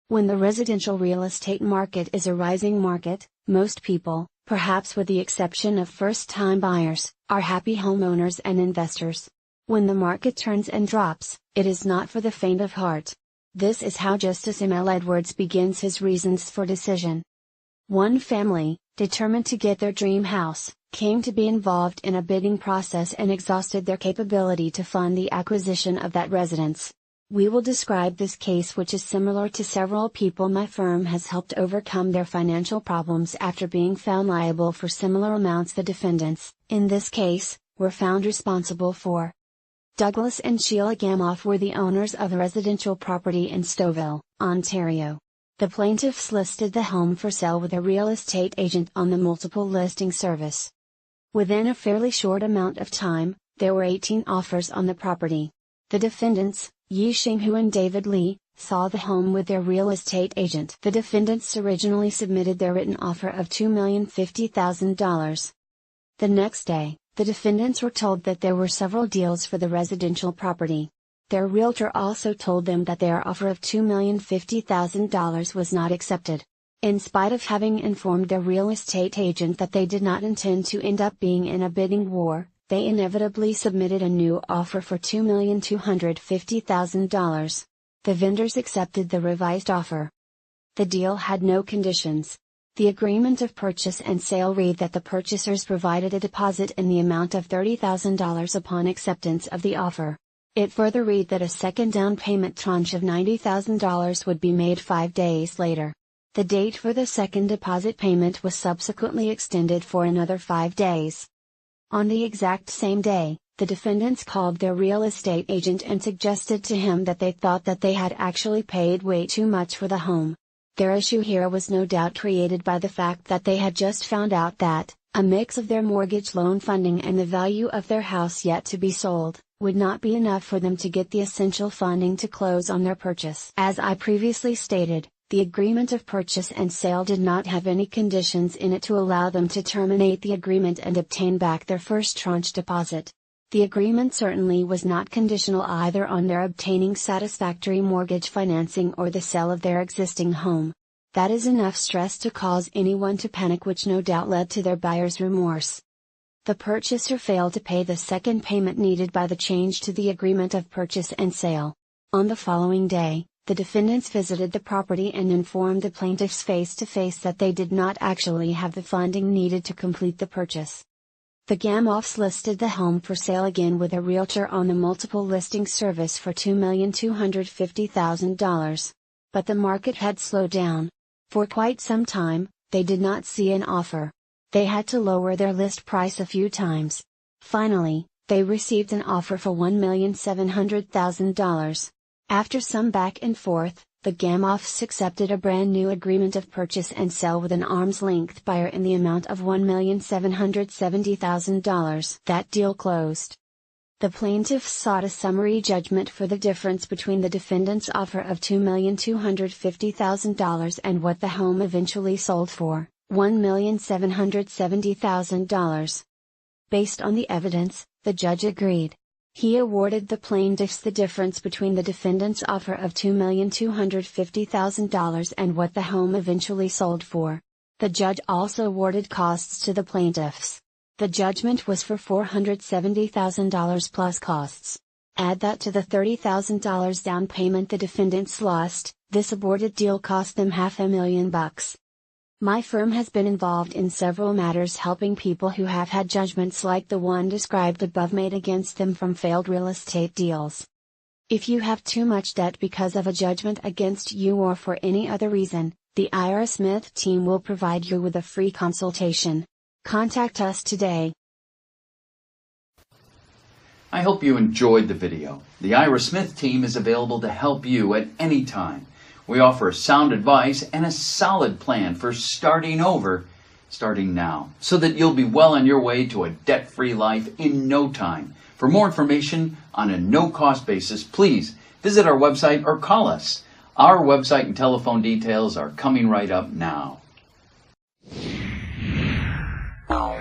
When the residential real estate market is a rising market, most people, perhaps with the exception of first-time buyers, are happy homeowners and investors. When the market turns and drops, it is not for the faint of heart. This is how Justice M.L. Edwards begins his reasons for decision. One family, determined to get their dream house, came to be involved in a bidding process and exhausted their capability to fund the acquisition of that residence. We will describe this case, which is similar to several people my firm has helped overcome their financial problems after being found liable for similar amounts the defendants, in this case, were found responsible for. Douglas and Sheila Gamoff were the owners of a residential property in Stouffville, Ontario. The plaintiffs listed the home for sale with a real estate agent on the multiple listing service. Within a fairly short amount of time, there were 18 offers on the property. The defendants, Yi-Shing Hu and David Lee, saw the home with their real estate agent. The defendants originally submitted their written offer of $2,050,000. The next day, the defendants were told that there were several deals for the residential property. Their realtor also told them that their offer of $2,050,000 was not accepted. In spite of having informed their real estate agent that they did not intend to end up being in a bidding war, they inevitably submitted a new offer for $2,250,000. The vendors accepted the revised offer. The deal had no conditions. The agreement of purchase and sale read that the purchasers provided a deposit in the amount of $30,000 upon acceptance of the offer. It further read that a second down payment tranche of $90,000 would be made 5 days later. The date for the second deposit payment was subsequently extended for another 5 days. On the exact same day, the defendants called their real estate agent and suggested to him that they thought that they had actually paid way too much for the home. Their issue here was no doubt created by the fact that they had just found out that, a mix of their mortgage loan funding and the value of their house yet to be sold, would not be enough for them to get the essential funding to close on their purchase. As I previously stated, the agreement of purchase and sale did not have any conditions in it to allow them to terminate the agreement and obtain back their first tranche deposit. The agreement certainly was not conditional either on their obtaining satisfactory mortgage financing or the sale of their existing home. That is enough stress to cause anyone to panic, which no doubt led to their buyer's remorse. The purchaser failed to pay the second payment needed by the change to the agreement of purchase and sale. On the following day, the defendants visited the property and informed the plaintiffs face-to-face that they did not actually have the funding needed to complete the purchase. The Gamoffs listed the home for sale again with a realtor on the multiple listing service for $2,250,000. But the market had slowed down. For quite some time, they did not see an offer. They had to lower their list price a few times. Finally, they received an offer for $1,700,000. After some back and forth, the Gamoffs accepted a brand new agreement of purchase and sale with an arm's-length buyer in the amount of $1,770,000. That deal closed. The plaintiffs sought a summary judgment for the difference between the defendant's offer of $2,250,000 and what the home eventually sold for, $1,770,000. Based on the evidence, the judge agreed. He awarded the plaintiffs the difference between the defendant's offer of $2,250,000 and what the home eventually sold for. The judge also awarded costs to the plaintiffs. The judgment was for $470,000 plus costs. Add that to the $30,000 down payment the defendants lost, this aborted deal cost them $500,000. My firm has been involved in several matters helping people who have had judgments like the one described above made against them from failed real estate deals. If you have too much debt because of a judgment against you or for any other reason, the Ira Smith team will provide you with a free consultation. Contact us today. I hope you enjoyed the video. The Ira Smith team is available to help you at any time. We offer sound advice and a solid plan for starting over, starting now, so that you'll be well on your way to a debt-free life in no time. For more information on a no-cost basis, please visit our website or call us. Our website and telephone details are coming right up now. Oh.